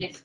Yes.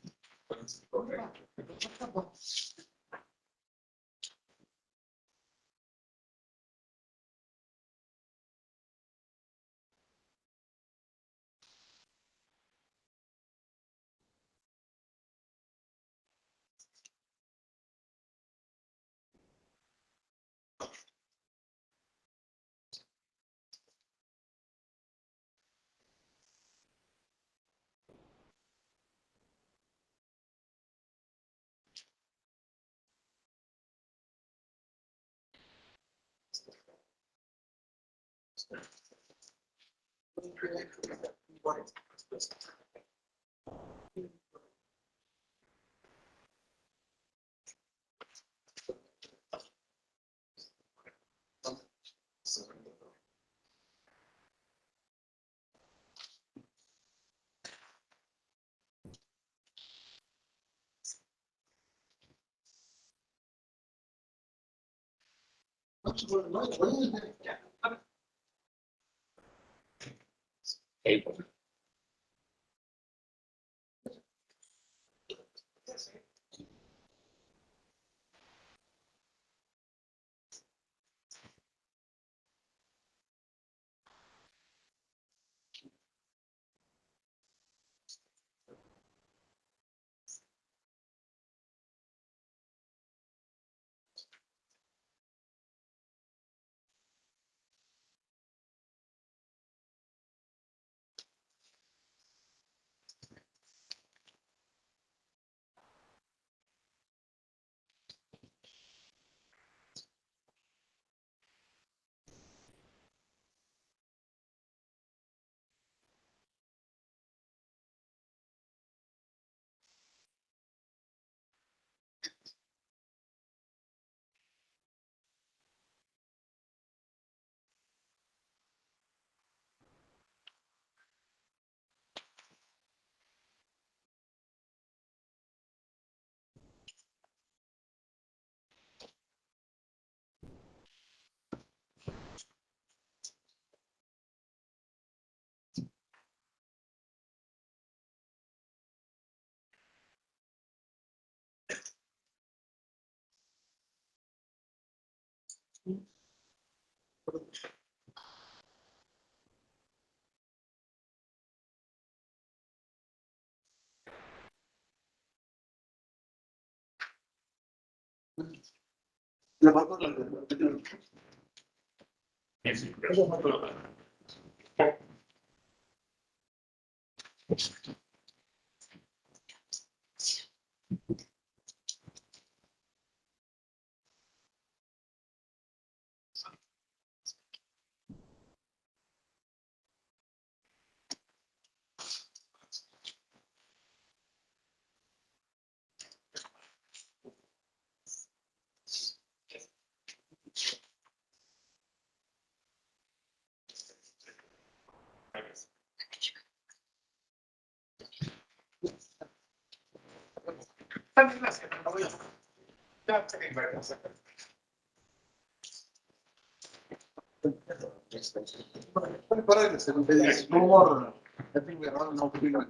No more. I think we are all now doing it.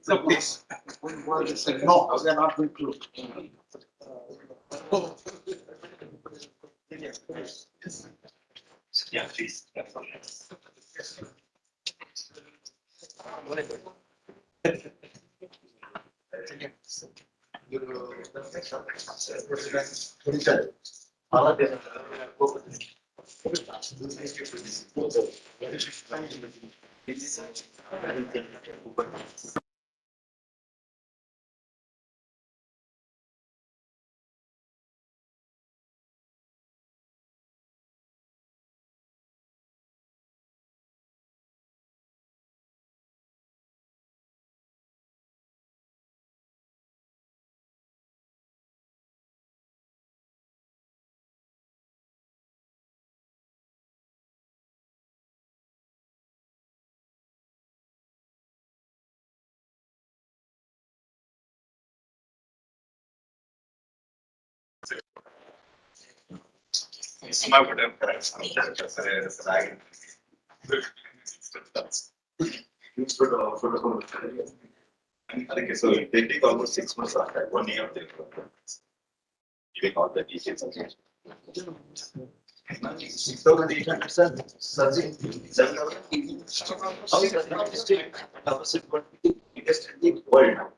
So please, when they said no, they are not going to. Yeah, please. Okay, so they take almost 6 months after 1 year of their giving all the details. 6,800 surging 7,000. How is that still biggest in the world now?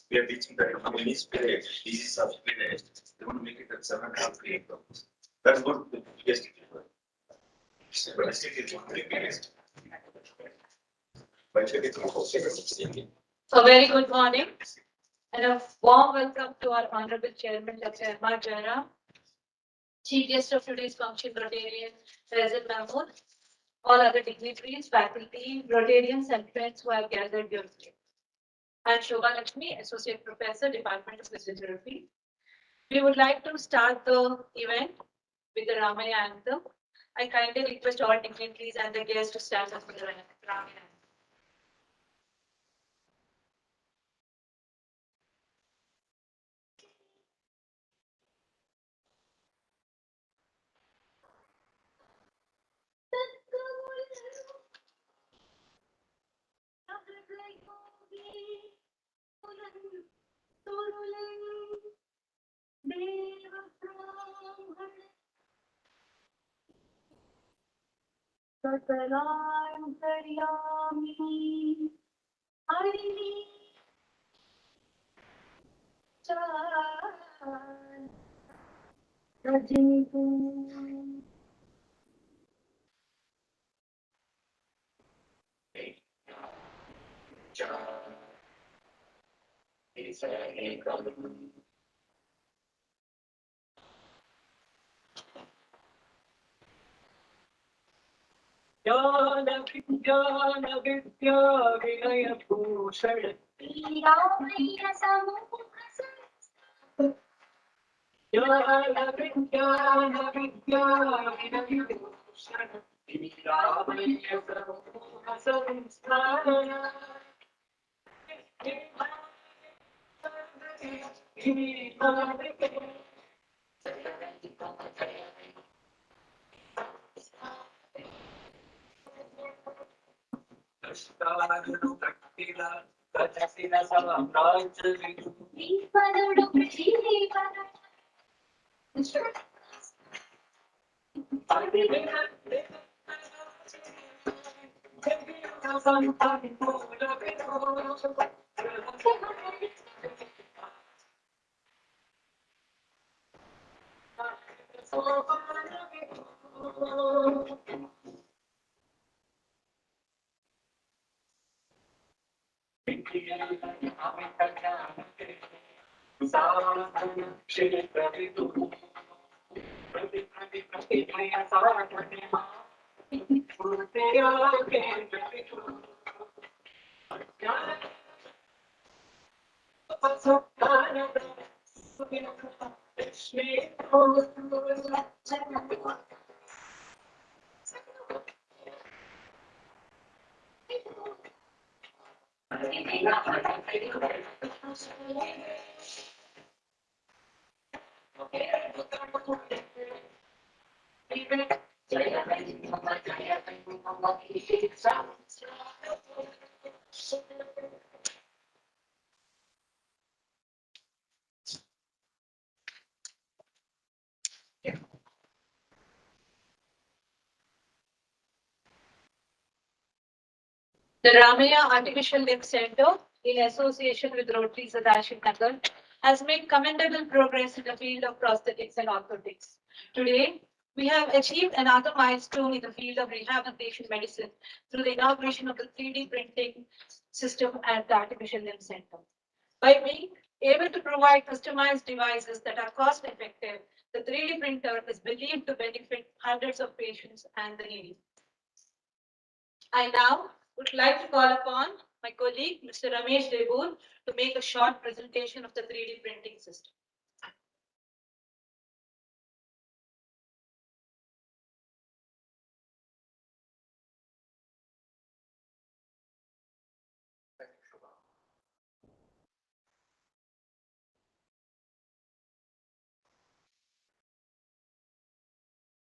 We are reaching that. How many diseases are finished? They want to make it at 7.5 to 8. That's what the biggest in the world. But still, it's one of the biggest. But it's A very good morning and a warm welcome to our Honorable Chairman, Dr. Ramaiah Rotary, Chief Guest of today's function, Rotarian President Mahmood, all other dignitaries, faculty, Rotarians, and friends who have gathered here today. I'm Shobha Lakshmi, Associate Professor, Department of Physiotherapy. We would like to start the event with the Ramaiah anthem. I kindly request all dignitaries and the guests to stand up for the Ramaiah anthem. The Ramaiah Artificial Limb Center, in association with Rotary Sadashiv Nagar, has made commendable progress in the field of prosthetics and orthotics. Today, we have achieved another milestone in the field of rehabilitation medicine through the inauguration of the 3D printing system at the Artificial Limb Center. By being able to provide customized devices that are cost effective, the 3D printer is believed to benefit hundreds of patients and the needy. I now would like to call upon my colleague, Mr. Ramesh Debur, to make a short presentation of the 3D printing system.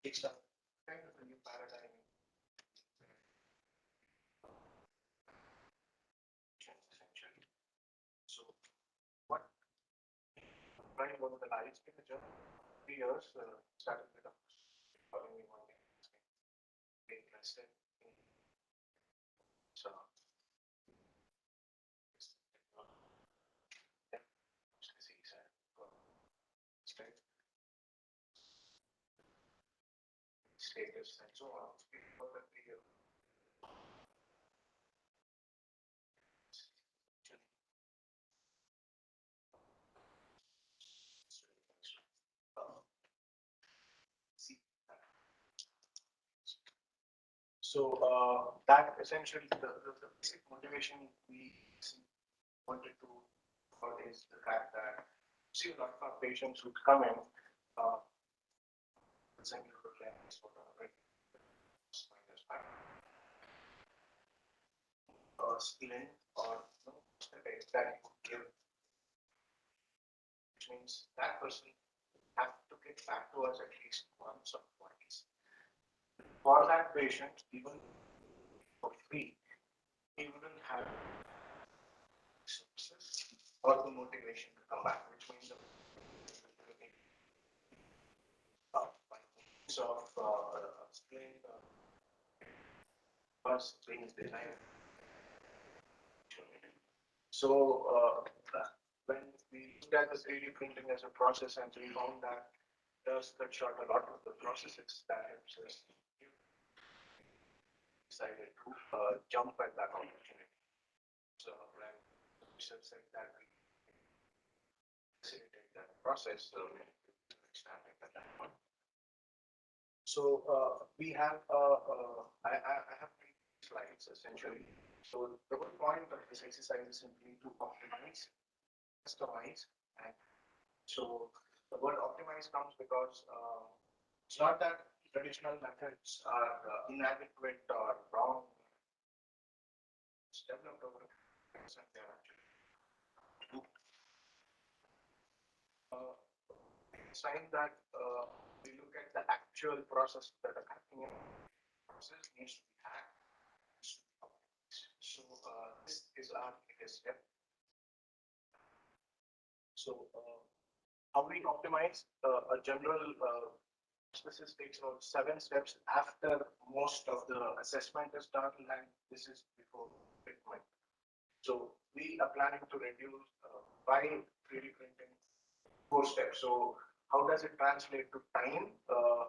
It's a kind of a new paradigm. trying over the lives in the journey. 3 years, started with a following me one day, being interested in so disease and state status and so on. For the period. So that essentially the basic motivation we wanted to for is the fact that see a lot of our patients who come in essentially for clients for spleen or that you give, which means that person have to get back to us at least once or twice. For that patient, even for free, he wouldn't have resources or the motivation to come back, which means by means of spleen spleen is denied. So when we looked at the 3D printing as a process, and we found that does cut short a lot of the processes that helps us. Decided to jump at that opportunity. So when we said that we facilitate that process, so we expanded at that point. So we have I have 3 slides essentially. So the whole point of this exercise is simply to optimize, customize, and so the word optimize comes because it's not that traditional methods are inadequate or wrong. It's developed over and they're actually sign that we look at the actual process that are happening in the process needs to be hacked. So this is our latest step. So how we optimize a general process takes about 7 steps after most of the assessment is done, and this is before treatment. So we are planning to reduce by 3D printing 4 steps. So how does it translate to time?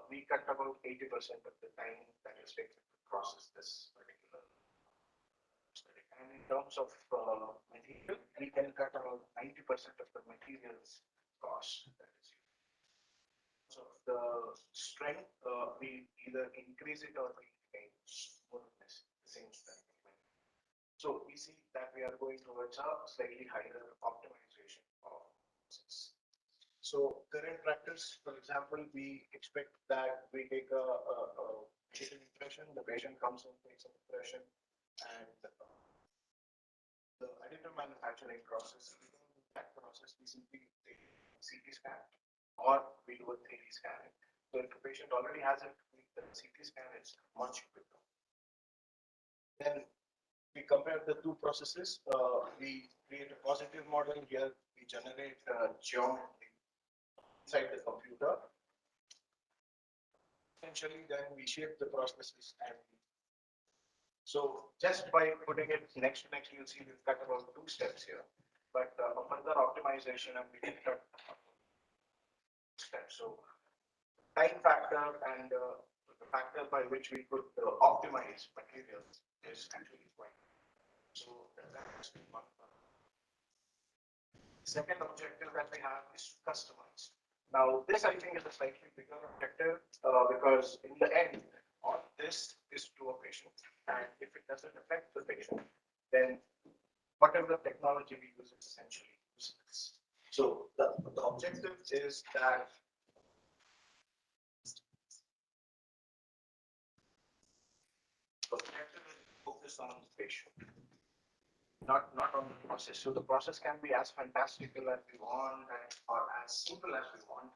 We cut about 80% of the time that is taken to process this particular study. And in terms of material, we can cut about 90% of the materials cost that is used. So the strength, we either increase it or we maintain more or less the same strength. So we see that we are going towards a slightly higher optimization of process. So current practice, for example, we expect that we take a patient impression, the patient comes and takes an impression, and the additive manufacturing process, that process we simply take a CT scan or we do a 3D scanning. So if the patient already has it, the CT scan is much quicker. Then we compare the 2 processes. We create a positive model here. We generate geometry inside the computer. Essentially, then we shape the processes and so just by putting it next to next, you'll see we've cut about 2 steps here. But further optimization and we can cut steps. So time factor and the factor by which we could optimize materials is actually quite. So that's one. Second objective that we have is to customize. Now, this I think is a slightly bigger objective because in the end, all this is to a patient, and if it doesn't affect the patient, then whatever technology we use is essentially useless. So the objective is that the objective is to focus on the patient, not on the process. So the process can be as fantastical as we want or as simple as we want.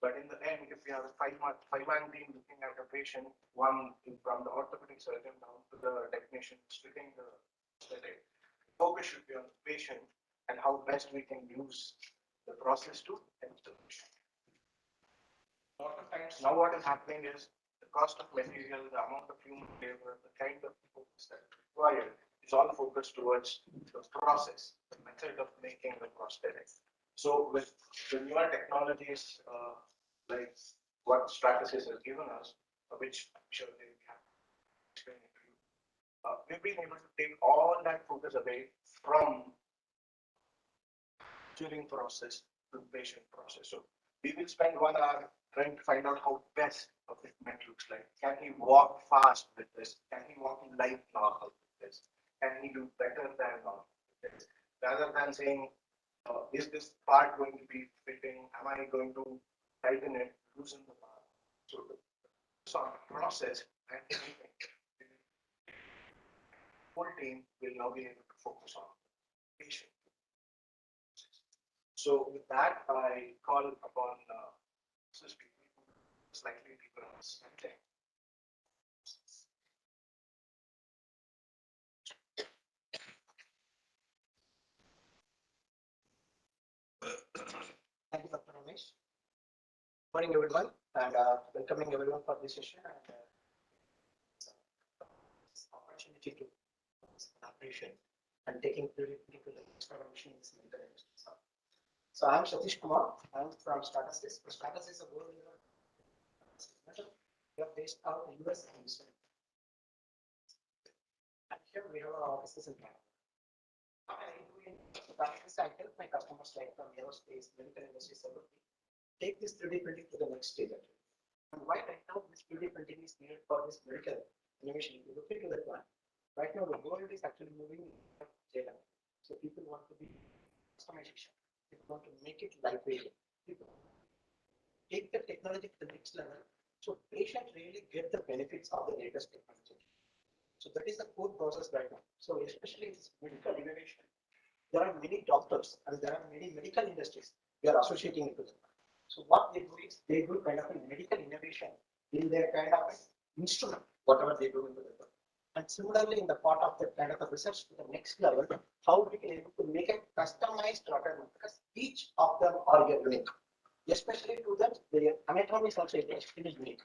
But in the end, if we have a five-man team looking at a patient, one from the orthopedic surgeon down to the technician splitting the focus should be on the patient and how best we can use the process to end the patient. A lot of times now what is happening is the cost of material, the amount of human labor, the kind of focus that is required is all focused towards the process, the method of making the prosthetic. So with the newer technologies like what Stratasys has given us, which I'm sure they have explained to you, we've been able to take all that focus away from during process to patient process. So we will spend 1 hour trying to find out how best a fitment looks like. Can he walk fast with this? Can he walk in light normal with this? Can he do better than normal with this? Rather than saying, is this part going to be fitting? Am I going to tighten it, loosen the part? So the sort of process and everything, the whole team will now be able to focus on the patient. So with that, I call upon slightly deeper understanding. Thank you, Dr. Ramesh. Morning, everyone, and welcoming everyone for this session and opportunity to collaboration and taking priority to the exploration in this medical industry. So I'm Satish Kumar. I'm from Stratasys. Stratasys is a world leader. We are based out in US and Israel. And here we have our offices in Canada. What I do in Stratasys, I help my customers like from aerospace, medical industry, take this 3D printing to the next stage. And why right now this 3D printing is needed for this medical innovation? If you look into that one, right now the world is actually moving data. So people want to be customization. People want to make it lightweight. People take the technology to the next level. So patients really get the benefits of the latest technology. So that is the core process right now. So especially in this medical innovation, there are many doctors and there are many medical industries we are associating it with. So what they do is they do kind of a medical innovation in their kind of instrument, whatever they do in the world. And similarly, in the part of that kind of a research to the next level, how we can able to make a customized requirement because each of them are unique. Especially to them, their anatomy is also extremely unique.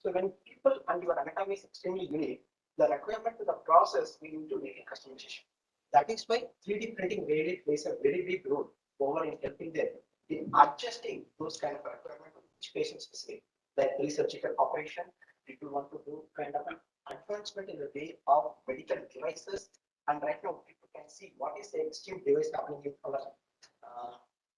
So when people and your anatomy is extremely unique, the requirement to the process we need to make a customization. That is why 3D printing really plays a very big role over in helping them in adjusting those kind of requirements to each patient specific, like pre-surgical operation. People want to do kind of an advancement in the way of medical devices, and right now people can see what is the extreme device happening in our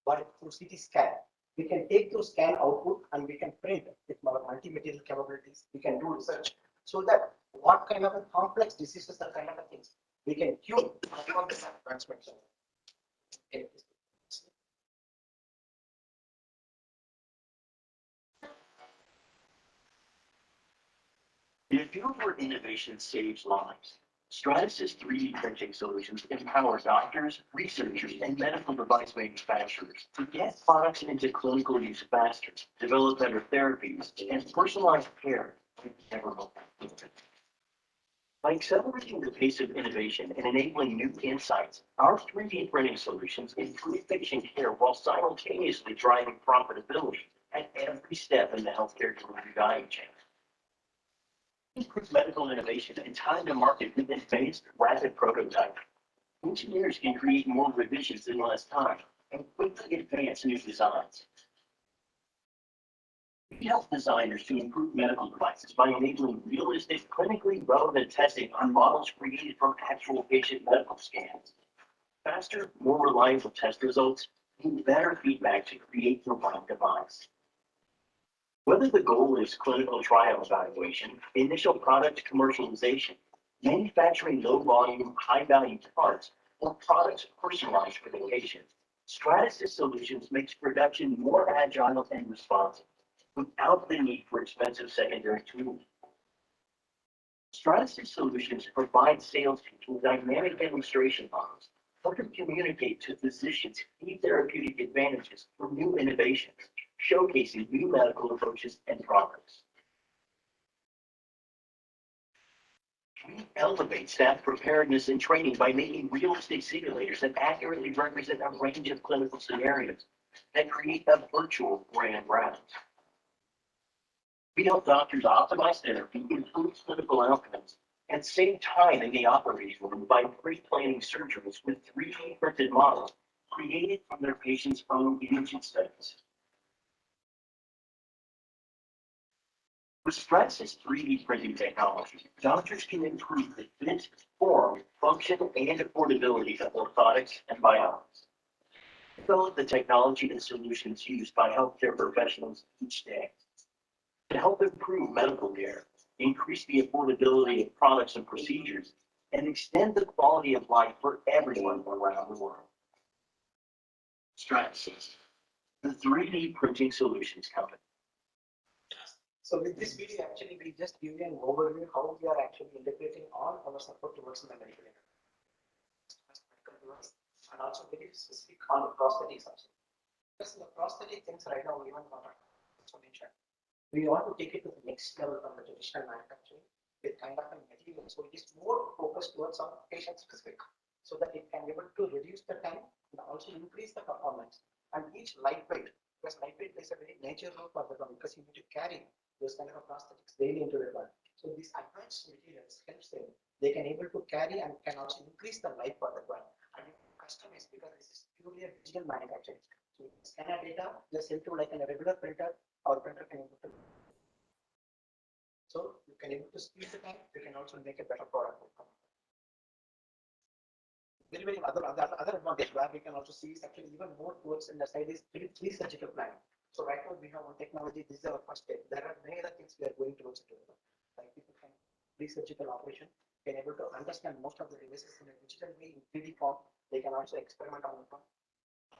body through CT scan. We can take those scan output and we can print with our multi-material capabilities. We can do research so that what kind of a complex diseases are kind of things we can cure from this advancement. In a field where innovation saves lives, Stratasys 3D printing solutions empower doctors, researchers, and medical device manufacturers to get products into clinical use faster, develop better therapies, and personalize care like never before. By accelerating the pace of innovation and enabling new insights, our 3D printing solutions improve patient care while simultaneously driving profitability at every step in the healthcare delivery value chain. Improve medical innovation and time to market with advanced rapid prototyping. Engineers can create more revisions in less time and quickly advance new designs. We help designers to improve medical devices by enabling realistic, clinically relevant testing on models created from actual patient medical scans. Faster, more reliable test results and better feedback to create the right device. Whether the goal is clinical trial evaluation, initial product commercialization, manufacturing low volume, high value parts, or products personalized for the patient, Stratasys Solutions makes production more agile and responsive without the need for expensive secondary tools. Stratasys Solutions provide salespeople with dynamic demonstration models, help them communicate to physicians key therapeutic advantages for new innovations, showcasing new medical approaches and products. We elevate staff preparedness and training by making realistic simulators that accurately represent a range of clinical scenarios, that create a virtual grand round. We help doctors optimize therapy, improve clinical outcomes, and save time in the operating room by pre-planning surgeries with 3D printed models created from their patients' own imaging studies. With Stress's 3D printing technology, doctors can improve the fit, form, function, and affordability of orthotics and bionics. Develop the technology and solutions used by healthcare professionals each day. To help improve medical care, increase the affordability of products and procedures, and extend the quality of life for everyone around the world. Stratasys, the 3D printing solutions company. So with this video, actually, we just give you an overview how we are actually integrating all our support towards the medical device, and also very specific on the prosthetics also. Because the prosthetic things right now, we even want to mention. We want to take it to the next level from the traditional manufacturing with kind of a material. So it is more focused towards some patient specific, so that it can be able to reduce the time and also increase the performance. And each lightweight, because lightweight plays a very major role for the one, because you need to carry those kind of prosthetics daily into the one. So these advanced materials helps them. They can able to carry and can also increase the life for the one. And customize, because this is purely a digital manufacturing. So scan a data, just send to like a regular printer, or printer can able to. So you can able to speed the time, you can also make a better product. Very other advantage where we can also see is actually even more towards in the side is three surgical planning. So right now we have one technology, this is our first step. There are many other things we are going towards it. Like people can pre-surgical operation, can able to understand most of the devices in a digital way in 3D form. They can also experiment on it.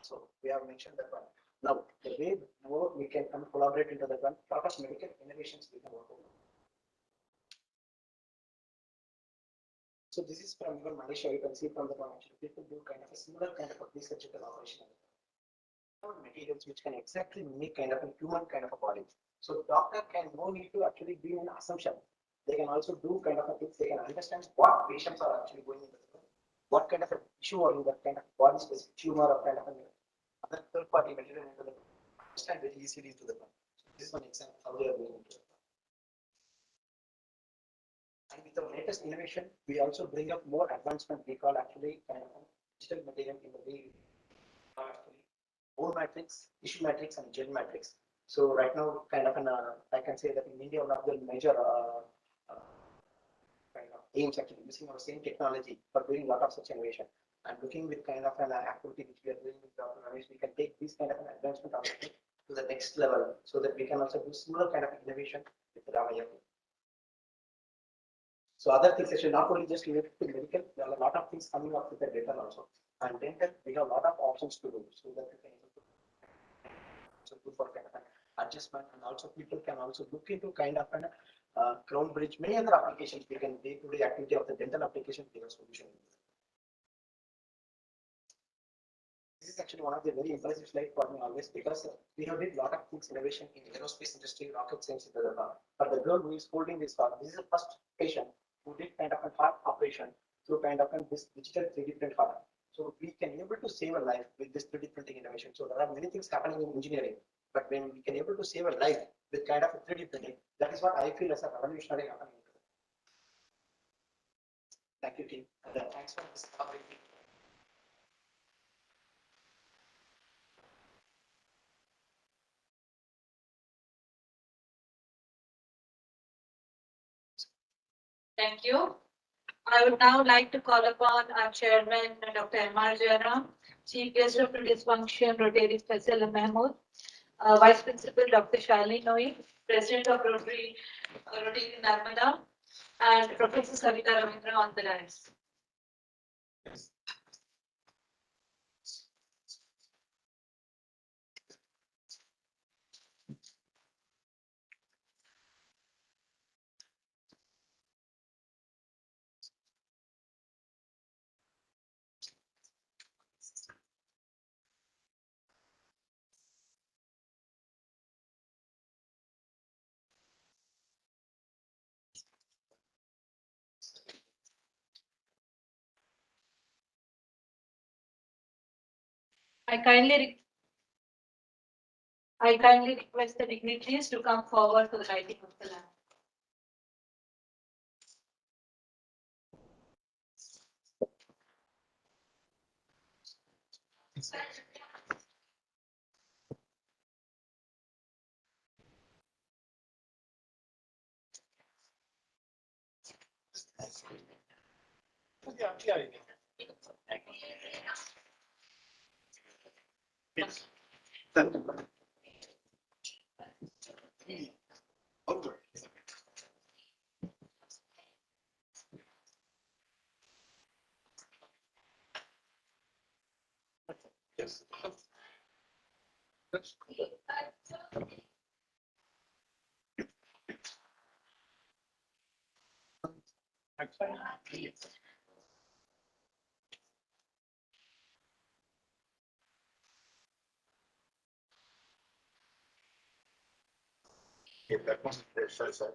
So we have mentioned that one. Now the way more we can come collaborate into that one, lot of medical innovations we can work on. So this is from even Malaysia. You can see from the one actually people do kind of a similar kind of a pre-surgical operation. Materials which can exactly mimic kind of a human kind of a body. So doctor can no need to actually be an assumption. They can also do kind of a things. They can understand what patients are actually going into the what kind of an issue or in that kind of body specific tumor or kind of a other third party material into the understand very easily into the one. So this is one example how they are going into it. And with the latest innovation, we also bring up more advancement. We call actually kind of digital material in the way actually bone matrix, tissue matrix, and gel matrix. So right now, kind of I can say that in India, one of the major kind of aims actually using our same technology for doing a lot of such innovation. And looking with kind of an activity which we are doing with Dr. Ramesh, we can take this kind of an advancement to the next level, so that we can also do similar kind of innovation with Ramaiah. So other things actually not only just related to medical, there are a lot of things coming up with the dental also. And dental, we have a lot of options to do, so that we can so good for kind of an adjustment, and also people can also look into kind of an crown bridge, many other applications. We can day-to-day activity of the dental application give a solution. This is actually one of the very impressive slides for me always, because we have did a lot of things innovation in aerospace industry, rocket science, etc. But the girl who is holding this heart, this is the first patient who did kind of a heart operation through kind of this digital 3D print heart. So we can able to save a life with this 3D printing innovation. So there are many things happening in engineering, but when we can able to save a life with kind of a 3D printing, that is what I feel as a revolutionary happening. Thank you, team. And thanks for this coverage. Thank you. I would now like to call upon our chairman, Dr. M.R. Jairam, Chief Guest of today's function, Rotary Faisal Mahmood, Vice Principal, Dr. Shalini Noy, President of Rotary, Rotary Narmada, and Professor Savita Ravindra on the dais. I kindly I kindly request the dignitaries to come forward for the lighting of the lamp. Yes. Yeah, that one, sorry, sir.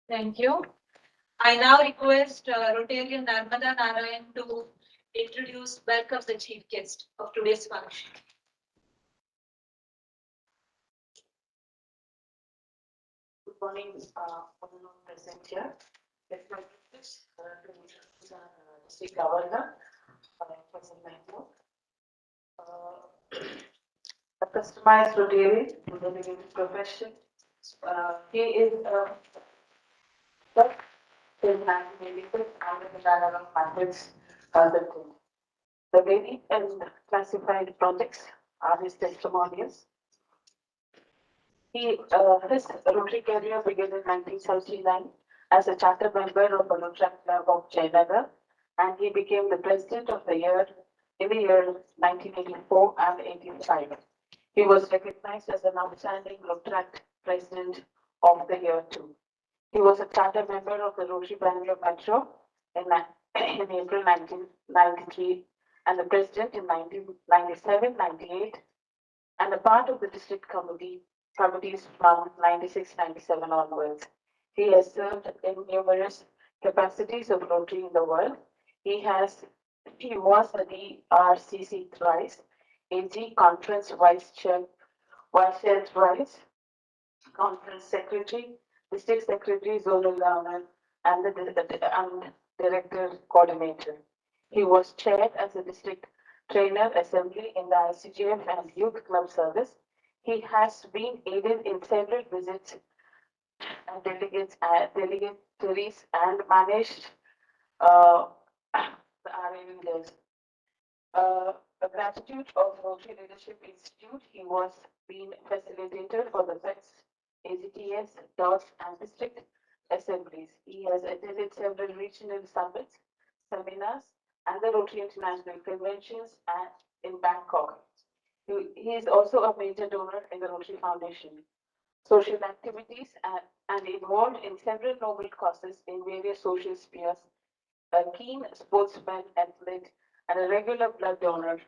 Thank you. I now request Rotarian Narmada Narayan to introduce, welcome the chief guest of today's function. Good morning, everyone present here. Let me introduce to introduce District Governor, President Mahmood. A customized Rotary in the Rotary profession. He is first in 1986 and the Banner of Methods consultant. The varied and classified projects are his testimonials. His Rotary career began in 1979 as a charter member of the Rotary Club of Jayanagar, and he became the president of the year in the year 1984 and 1885. He was recognized as an outstanding Rotary president of the year too. He was a charter member of the Rotary Bangalore Metro in, in April 1993 and the president in 1997, 98, and a part of the district committees from 96-97 onwards. He has served in numerous capacities of Rotary in the world. He was a DRCC thrice, AG Conference Vice Chair thrice, Conference Secretary, District Secretary, Zonal Governor, and and Director Coordinator. He was chaired as a District Trainer Assembly in the ICGF and Youth Club Service. He has been aided in several visits and delegatories and managed uh, the RA leaders. A gratitude of Rotary Leadership Institute, he was being facilitator for the FETS, AGTS, DOS, and district assemblies. He has attended several regional summits, seminars, and the Rotary International Conventions in Bangkok. He is also a major donor in the Rotary Foundation, social activities, and involved in several noble causes in various social spheres, a keen sportsman, athlete, and a regular blood donor,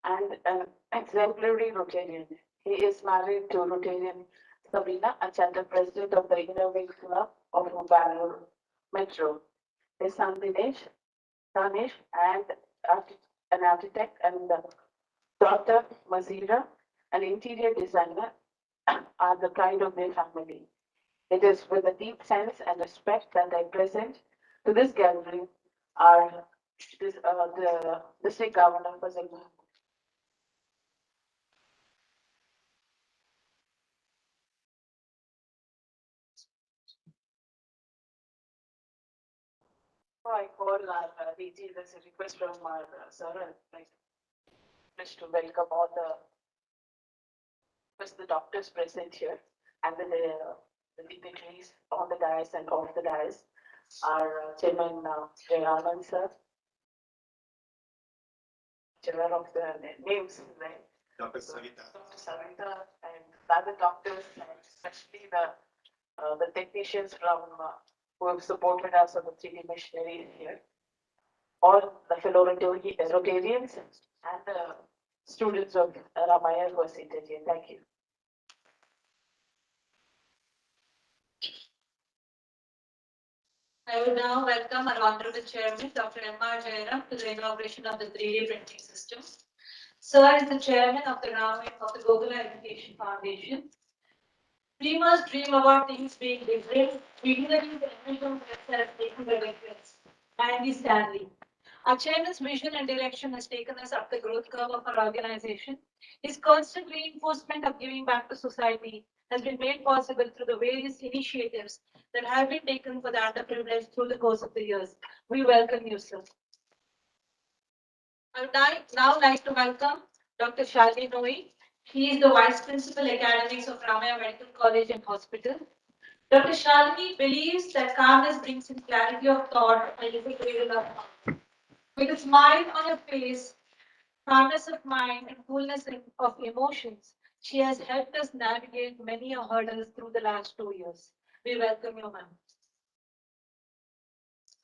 and an exemplary Rotarian. He is married to Rotarian Sabina, a charter president of the Inauguration Club of Bangalore Metro. His son Danish, and an architect, and daughter Mazira, an interior designer, are the pride of their family. It is with a deep sense and respect that I present to this gathering the district governor President. So I call our DG, there's a request from our sir, and I wish to welcome all the doctors present here and the the dignitaries on the dais and off the dais, our Chairman Jayaraman sir, chair of the names, right? Dr. Savita. Dr. Savita and the other doctors, and especially the technicians from who have supported us on the 3D machinery here. All the fellow Rotarians and the students of Ramaiah who are seated here. Thank you. I will now welcome our Honorable Chairman, Dr. M.R. Jairam, to the inauguration of the 3D printing system. Sir is the Chairman of the Gokula Education Foundation. Dreamers dream about things being different. Visionaries envision themselves taking the difference. Andy Stanley. Our chairman's vision and direction has taken us up the growth curve of our organization. His constant reinforcement of giving back to society has been made possible through the various initiatives that have been taken for the underprivileged through the course of the years. We welcome you, sir. I would now like to welcome Dr. Shalini Noe. She is the Vice Principal Academics of Ramaiah Medical College and Hospital. Dr. Shalini believes that calmness brings in clarity of thought and is a cradle of thought. With a smile on her face, calmness of mind, and coolness of emotions, she has helped us navigate many hurdles through the last 2 years. We welcome you, ma'am.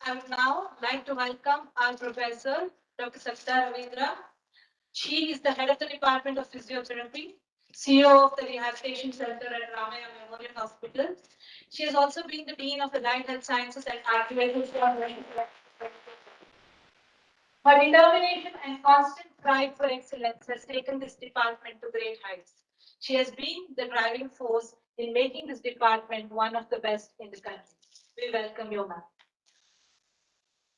I would now like to welcome our professor, Dr. Savita Ravindra. She is the head of the Department of Physiotherapy, CEO of the Rehabilitation Center at Ramaiah Memorial Hospital. She has also been the Dean of the Allied Health Sciences at Activated. Her determination and constant pride for excellence has taken this department to great heights. She has been the driving force in making this department one of the best in the country. We welcome you, ma'am.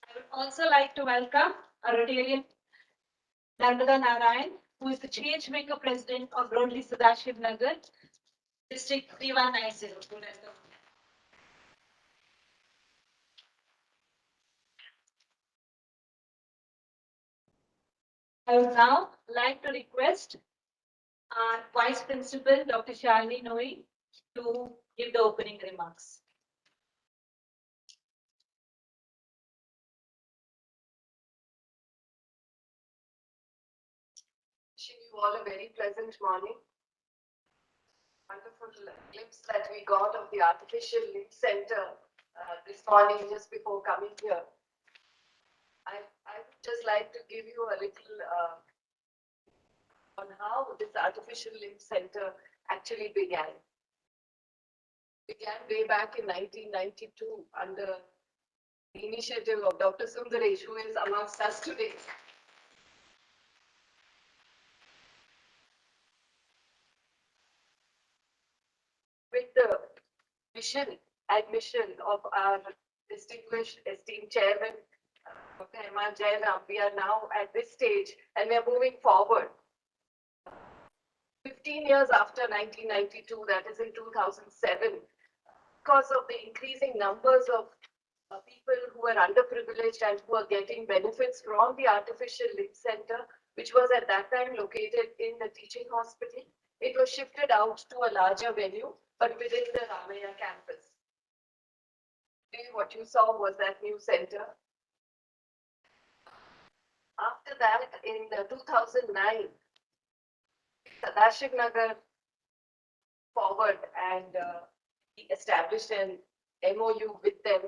I would also like to welcome our Rotarian Narmada Narayan, who is the change maker president of Rotary Sadashiv Nagar, District 3190. I would now like to request our Vice Principal, Dr. Shalini Noe, to give the opening remarks. Wishing you all a very pleasant morning. Wonderful glimpse that we got of the Artificial Limb Center this morning just before coming here. I would just like to give you a little on how this Artificial Limb Center actually began. It began way back in 1992 under the initiative of Dr. Sundaresh, who is amongst us today. With the vision and mission of our distinguished esteemed chairman, Dr. M.R. Jairam, we are now at this stage and we are moving forward. 15 years after 1992, that is in 2007, because of the increasing numbers of people who are underprivileged and who are getting benefits from the Artificial Limb Center, which was at that time located in the teaching hospital. It was shifted out to a larger venue, but within the Ramaiah campus. What you saw was that new center. After that, in 2009, Sadashiv Nagar forward and we established an MOU with them.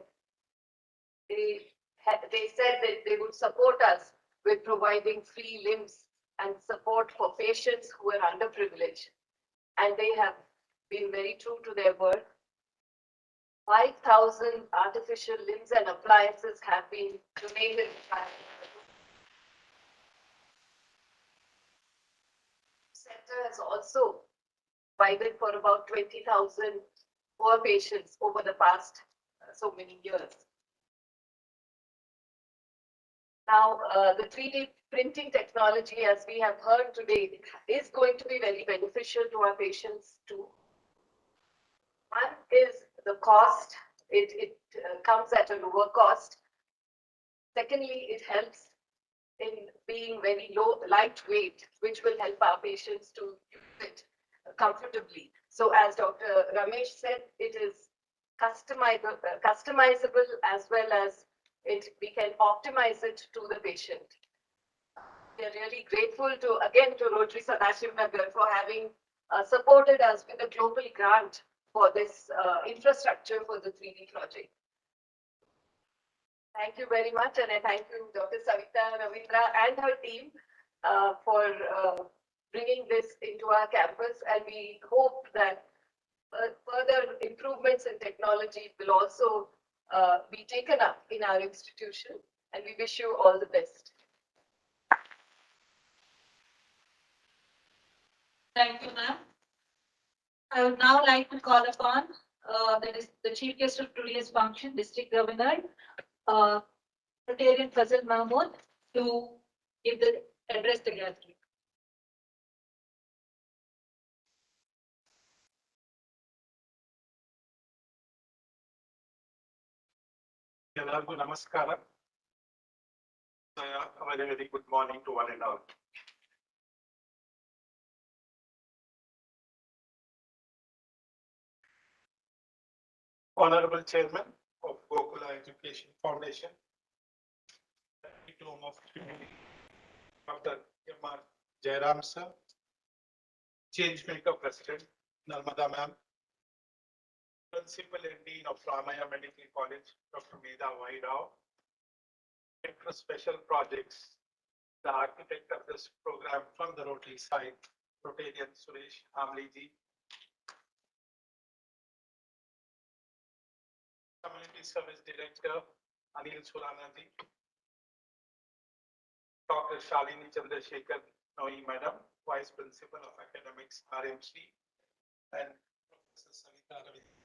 They said that they would support us with providing free limbs and support for patients who are underprivileged. And they have been very true to their word. 5,000 artificial limbs and appliances have been donated. Center has also provided for about 20,000 poor patients over the past so many years. Now, the 3D printing technology, as we have heard today, is going to be very beneficial to our patients too. One is the cost. It comes at a lower cost. Secondly, it helps in being very lightweight, which will help our patients to use it comfortably. So as Dr. Ramesh said, it is customizable as well as we can optimize it to the patient. We are really grateful to Rotary Sadashiv Nagar for having supported us with a global grant for this infrastructure for the 3D project. Thank you very much, and I thank you, Dr. Savita Ravindra and her team for bringing this into our campus, and we hope that further improvements in technology will also be taken up in our institution, and we wish you all the best. Thank you, ma'am. I would now like to call upon the chief guest of today's function, District Governor, Rotarian Fazil Mahmood, to give the address to gathering. Ellargu namaskara. A very good morning to one and all. Honorable Chairman of Gokula Education Foundation, Home of Dr. M.R. Jairam sir, Changemaker President, Narmada ma'am, Principal and Dean of Ramaiah Medical College, Dr. Medha Vairao, Director of Special Projects, the architect of this program from the Rotary side, Rotarian Suresh Amliji, Community Service Director, Anil Suranaji, Dr. Shalini Chandrasekhar Noi Madam, Vice Principal of Academics, RMC, and Professor Savita Ravindra.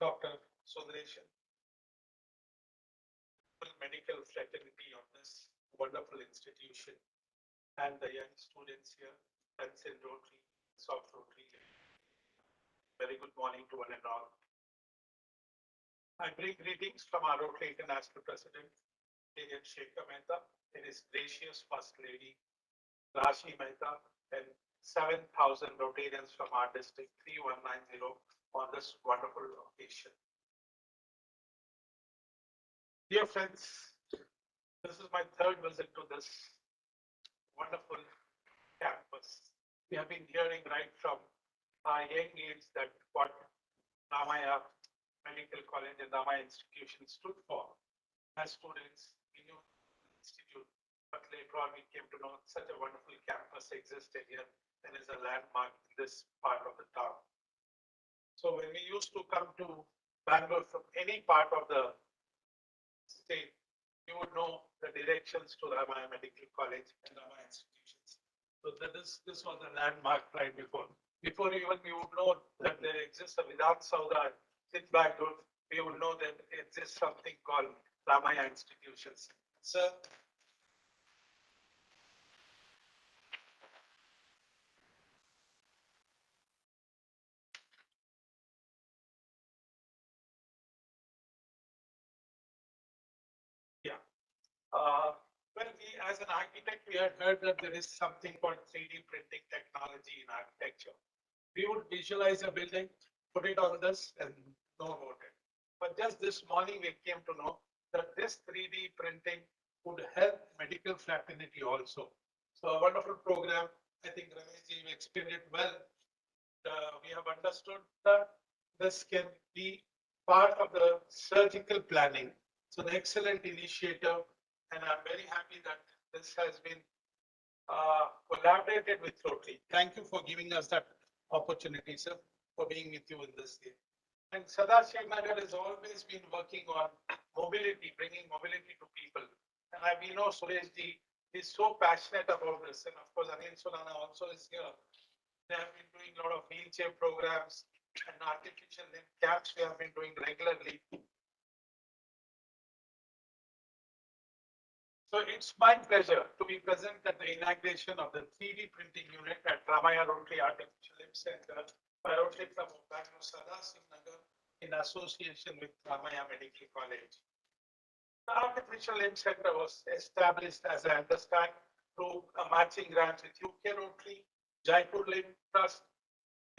Dr. Sundaresh, medical fraternity of this wonderful institution, and the young students here, friends in Rotary, Soft Rotary. Very good morning to one and all. I bring greetings from our Rotary International President, Indian Shekhar Mehta, and his gracious First Lady, Rashi Mehta, and 7,000 Rotarians from our district 3190 on this wonderful occasion. Dear friends, this is my third visit to this wonderful campus. We have been hearing right from our young age that what Ramaiah Medical College and Ramaiah Institution stood for. As students, we knew the institute, but later on we came to know such a wonderful campus existed here and is a landmark in this part of the town. So when we used to come to Bangalore from any part of the state, you would know the directions to Ramaiah Medical College and Ramaiah institutions. So this was a landmark right before. Before even we would know that there exists a Vedant Sauda in Bangalore, we would know that there exists something called Ramaiah institutions. Sir. Yeah. Well, as an architect, we had heard that there is something called 3D printing technology in architecture. We would visualize a building, put it on this, and know about it. But just this morning, we came to know that this 3D printing would help medical fraternity also. So a wonderful program. I think Rameshji, you explained it well. We have understood that this can be part of the surgical planning. So an excellent initiative, and I'm very happy that this has been collaborated with Rotary. Thank you for giving us that opportunity, sir, for being with you in this day. And Sadashiv Nagar has always been working on mobility, bringing mobility to people. And we know Sureshji is so passionate about this. And of course, Anil Surana also is here. They have been doing a lot of wheelchair programs and artificial limb camps we have been doing regularly. So it's my pleasure to be present at the inauguration of the 3D printing unit at Ramaiah Rotary Artificial Limb Center by Rotary Club of Bangalore, Sadashiv Nagar, in association with Ramaiah Medical College. The Artificial Limb Center was established, as I understand, through a matching grant with UK Rotary, Jaipur Link Trust,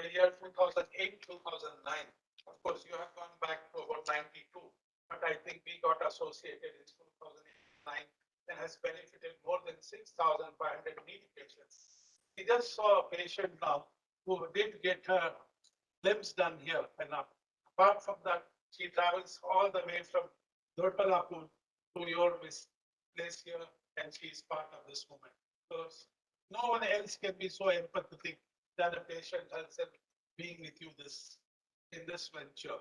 the year 2008, 2009. Of course, you have gone back to about 92, but I think we got associated in 2009 and has benefited more than 6,500 needy patients. We just saw a patient now who did get her limbs done here, and apart from that, she travels all the way from Dotalapur to your place here, and she is part of this movement. So no one else can be so empathetic than a patient herself being with you in this venture.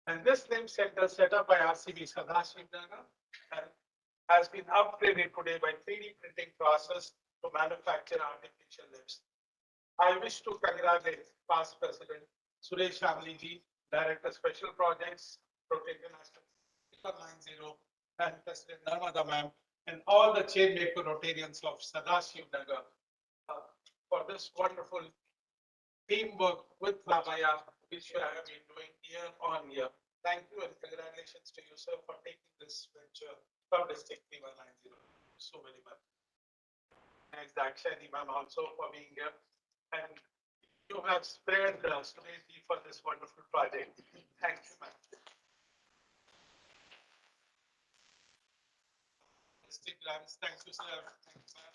And this limb center set up by RCB Sadashivnagar and has been upgraded today by 3D printing process to manufacture artificial limbs. I wish to congratulate past President Suresh Amliji, Director Special Projects, Rotary International 90, and President Narmada Ma'am, and all the chainmaker Rotarians of Sadashivnagar for this wonderful teamwork with Ramaiah, which you have been doing year on year. Thank you and congratulations to you, sir, for taking this venture from District 3190. So very much. Thanks, Dakshani ma'am, also for being here. And you have spared Suresh for this wonderful project. Thank you, ma'am. District grants, thank you, sir. Thanks, ma'am.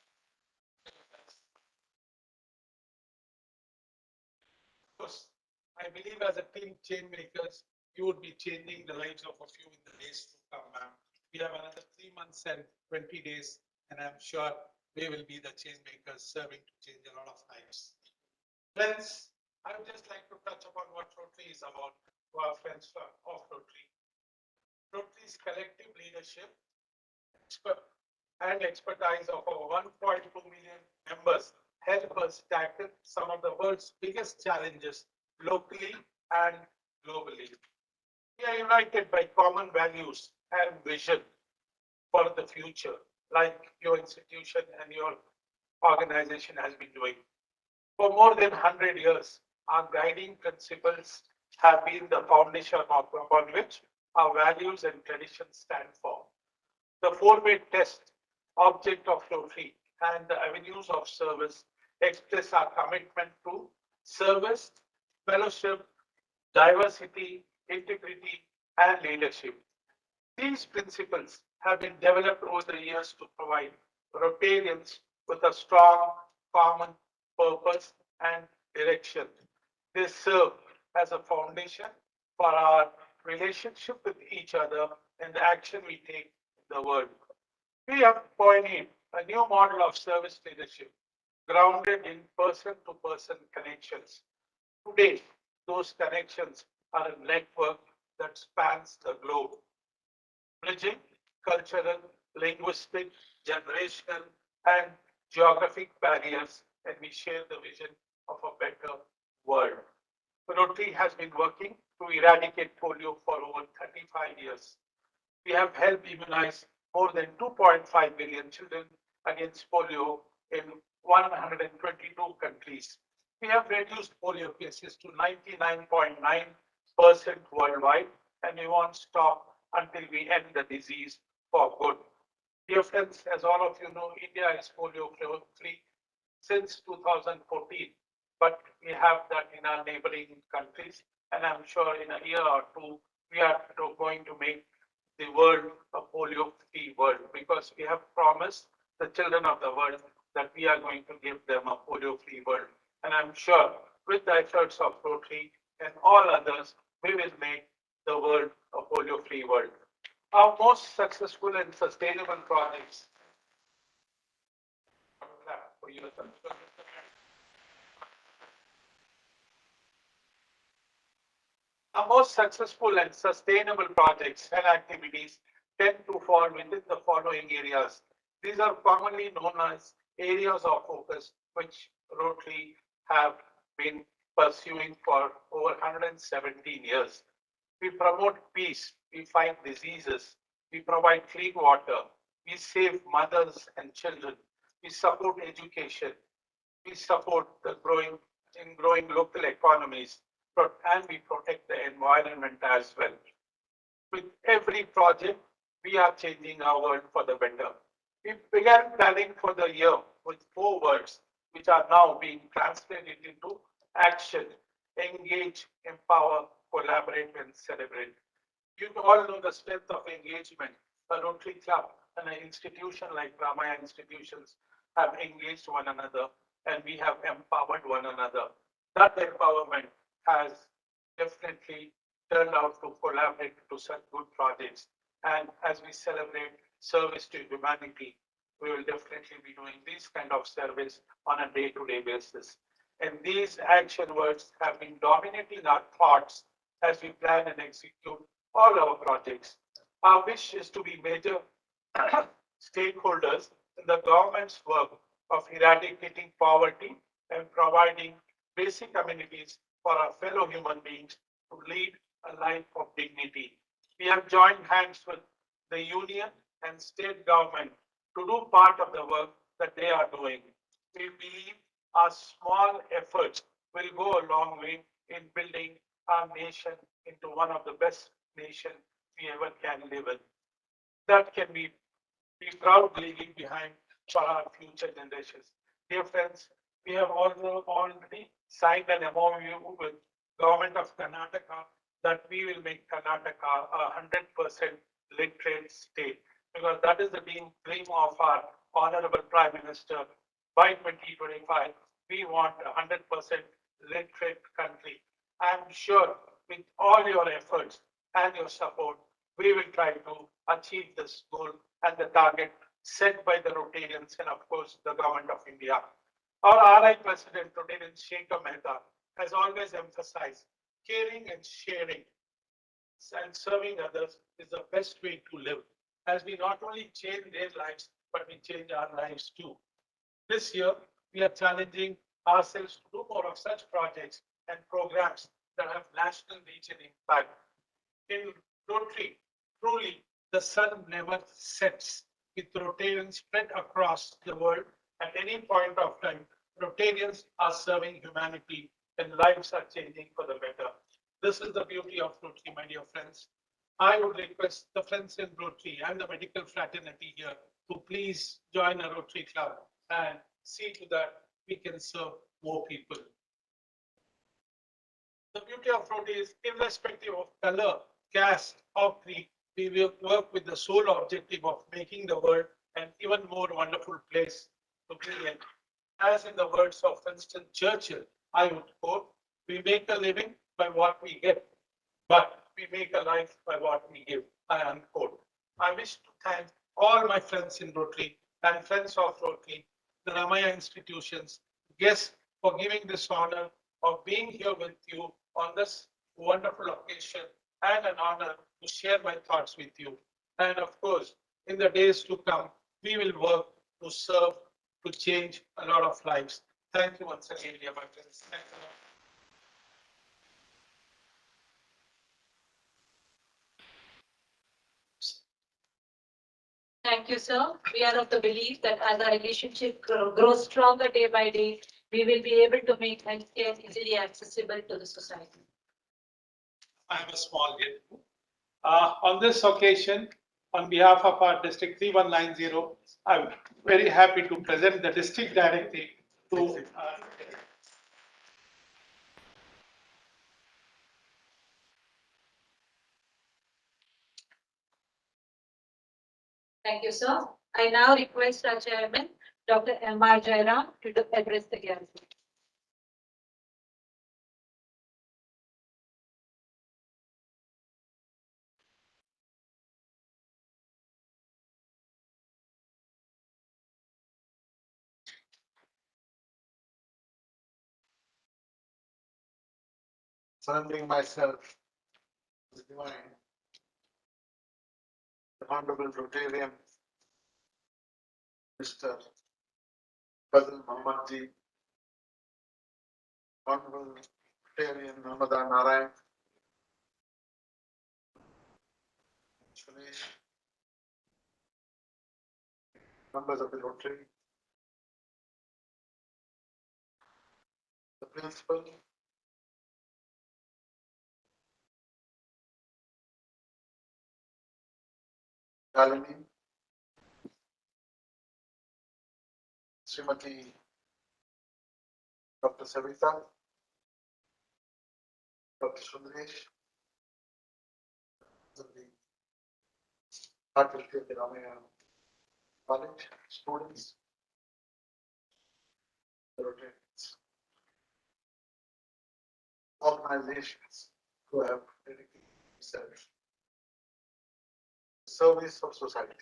Of course, I believe as a team chain makers, you would be changing the lives of a few in the days to come, ma'am. We have another 3 months and 20 days, and I'm sure we will be the change makers serving to change a lot of lives. Friends, I would just like to touch upon what Rotary is about to our friends of Rotary. Rotary's collective leadership and expertise of over 1.2 million members help us tackle some of the world's biggest challenges locally and globally. We are united by common values and vision for the future, like your institution and your organization has been doing. For more than 100 years, our guiding principles have been the foundation upon which our values and traditions stand for. The four-way test object of Rotary and the avenues of service express our commitment to service, fellowship, diversity, integrity, and leadership. These principles have been developed over the years to provide Rotarians with a strong common purpose and direction. They serve as a foundation for our relationship with each other and the action we take in the world. We have pioneered a new model of service leadership grounded in person-to-person connections. Today, those connections are a network that spans the globe, bridging cultural, linguistic, generational, and geographic barriers, and we share the vision of a better world. Rotary has been working to eradicate polio for over 35 years. We have helped immunize more than 2.5 million children against polio in 122 countries. We have reduced polio cases to 99.9% worldwide, and we won't stop until we end the disease for good. Dear friends, as all of you know, India is polio free since 2014, but we have that in our neighboring countries, and I'm sure in a year or two, we are going to make the world a polio-free world, because we have promised the children of the world that we are going to give them a polio-free world. And I'm sure with the efforts of Rotary and all others, we will make the world a polio-free world. Our most successful and sustainable projects. Our most successful and sustainable projects and activities tend to fall within the following areas. These are commonly known as areas of focus, which Rotary have been pursuing for over 117 years. We promote peace, we fight diseases, we provide clean water, we save mothers and children, we support education, we support the growing local economies, and we protect the environment as well. With every project, we are changing our world for the better. We began planning for the year with 4 words, which are now being translated into action: engage, empower, collaborate, and celebrate. You all know the strength of engagement. A Rotary Club and an institution like Ramaiah institutions have engaged one another and we have empowered one another. That empowerment has definitely turned out to collaborate to such good projects. And as we celebrate service to humanity, we will definitely be doing this kind of service on a day-to-day basis. And these action words have been dominating our thoughts as we plan and execute all our projects. Our wish is to be major stakeholders in the government's work of eradicating poverty and providing basic amenities for our fellow human beings to lead a life of dignity. We have joined hands with the union and state government to do part of the work that they are doing. We believe our small efforts will go a long way in building our nation into one of the best nations we ever can live in. That can be proudly leave behind for our future generations. Dear friends, we have also already signed an MOU with Government of Karnataka that we will make Karnataka a 100% literate state, because that is the dream of our Honorable Prime Minister. By 2025, we want a 100% literate country. I am sure with all your efforts and your support, we will try to achieve this goal and the target set by the Rotarians and of course the Government of India. Our RI President, Rotarian Shekhar Mehta, has always emphasized caring and sharing and serving others is the best way to live, as we not only change their lives, but we change our lives too. This year, we are challenging ourselves to do more of such projects and programs that have national reach and impact. In Rotary, truly, the sun never sets. With Rotarians spread across the world at any point of time, Rotarians are serving humanity and lives are changing for the better. This is the beauty of Rotary, my dear friends. I would request the friends in Rotary and the medical fraternity here to please join a Rotary Club and see to that we can serve more people. The beauty of Rotary is, irrespective of color, caste, or creed, we will work with the sole objective of making the world an even more wonderful place to be in. As in the words of Winston Churchill, I would quote, we make a living by what we get, but we make a life by what we give, I unquote. I wish to thank all my friends in Rotary and friends of Rotary, the Ramaiah institutions, guests, for giving this honor of being here with you on this wonderful occasion, and an honor to share my thoughts with you. And of course, in the days to come, we will work to serve, to change a lot of lives. Thank you once again, dear my friends. Thanks a lot. Thank you, sir. We are of the belief that as our relationship grows stronger day by day, we will be able to make healthcare easily accessible to the society. I have a small gift. On this occasion, on behalf of our District 3190, I'm very happy to present the District Directive to Thank you, sir. I now request our chairman, Dr. M.R. Jairam, to address the gathering. Surrendering myself to the divine, the Honorable Rotarian, Mr. Fazil Muhammad Ji, Honorable Rotarian Namada Narayan, Sunesh, members of the Rotary, the principal, Shalini, Srimati Dr. Savita, Dr. Sundaresh, the faculty of the Ramaiah College, students, the Rotarians, organizations who have dedicated themselves to service of society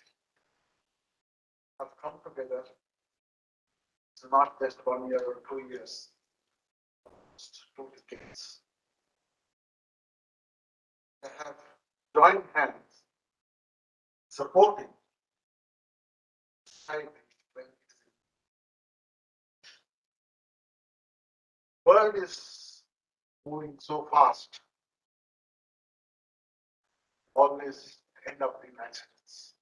have come together. It's not just 1 year or 2 years, it's 2 decades. They have joined hands, supporting society when it is in. World is moving so fast, always end up in accidents.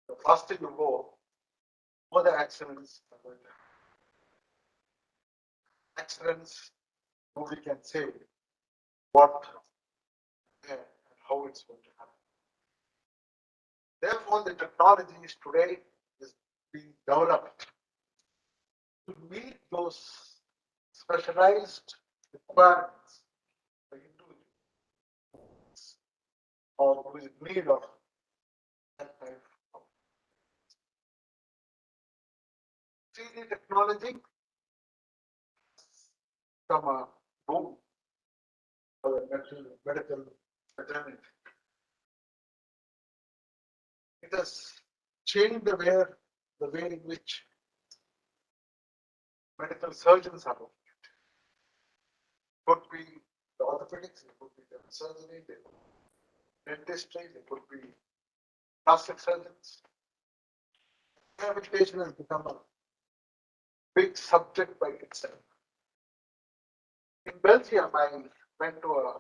The faster you go, more the accidents are going to happen. Accidents, nobody can say what, where, and how it's going to happen. Therefore, the technologies today is being developed to meet those specialized requirements for individuals or who is in need of that type of 3D technology from a boom for the medical fraternity. It has changed the way in which medical surgeons are looking at it. Could be the orthopedics, it could be the surgery, they could be dentistry, they could be plastic surgeons. Rehabilitation has become a big subject by itself. In Belgium, I went to a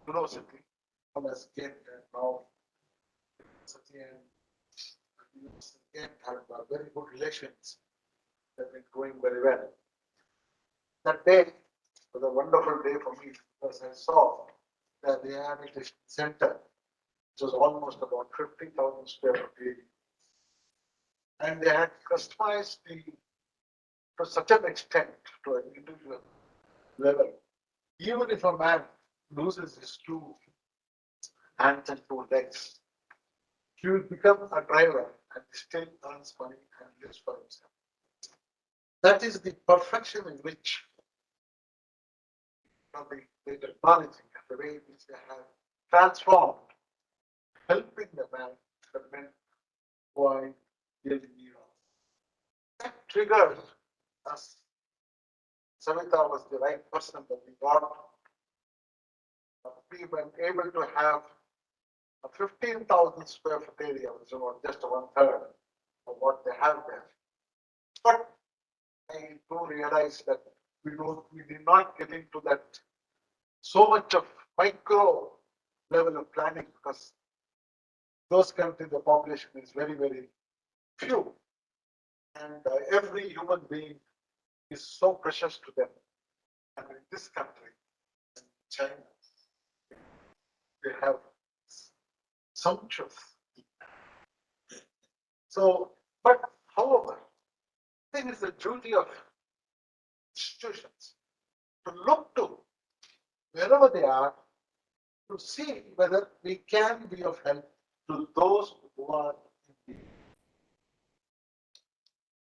university, as Ghent, and now university and university Ghent have very good relations. They've been going very well. That day was a wonderful day for me because I saw that the rehabilitation center, which was almost about 50,000 square foot area, and they had customized to such an extent to an individual level. Even if a man loses his 2 hands and 2 legs, he will become a driver and still earns money and lives for himself. That is the perfection in which the technology and the way in which they have transformed, helping the men who are in really need of. That triggered us. Savita was the right person that we got. We were able to have a 15,000 square foot area, which is about just 1/3 of what they have there. But I do realize that we did not get into that so much of micro level of planning because those countries, the population is very, very few. And every human being is so precious to them. And in this country, China, they have sumptuous. So, but however, I think it's the duty of institutions to look to wherever they are to see whether we can be of help to those who are in need.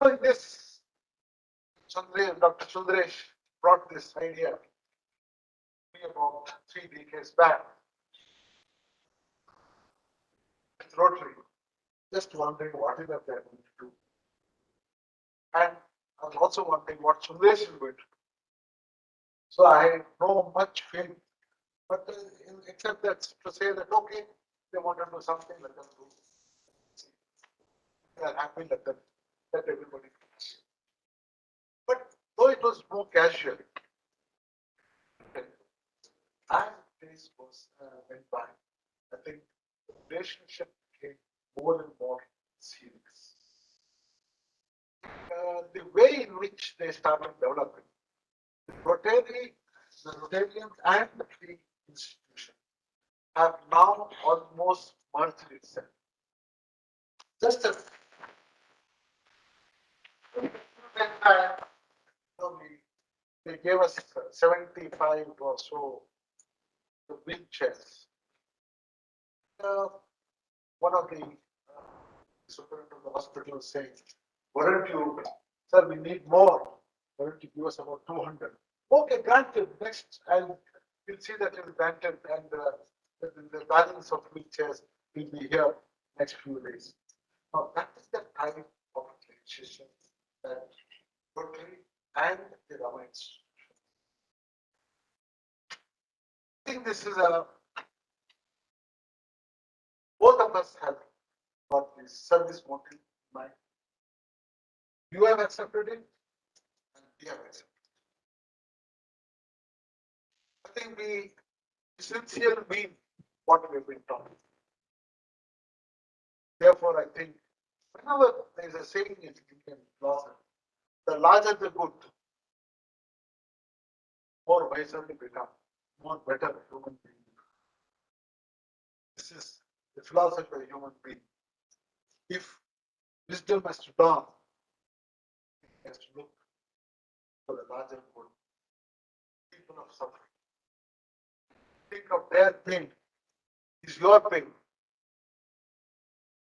So in this, Dr. Sundaresh brought this idea about 3 decades back with Rotary, just wondering what is that they're going to do. And I was also wondering what Sundaresh is going to do. So I had no much faith, but except that to say that, okay, they want to do something, let them do. They are happy, let everybody do. But though it was more casual, as days went by, I think the relationship became more and more serious. The way in which they started developing, the Rotarians and the institution have now almost merged itself. Just a. They gave us 75 or so wheelchairs. One of the superintendent of the hospital was saying, why don't you, sir, we need more. Why don't you give us about 200? Okay, granted. Next, you'll see that it is granted, and the balance of wheelchairs will be here next few days. Now, that is the type of legislation that Rotary and the Ramaiah Institution. I think this is both of us have got this service motive in mind. You have accepted it, and we have accepted it. I think we sincerely mean what we've been taught. Therefore, I think whenever there is a saying in Indian philosophy, the larger the good, more wiser we become, more better human being. This is the philosophy of a human being. If wisdom has to dawn, it has to look for the larger good. People of suffering. Think of their pain is your pain.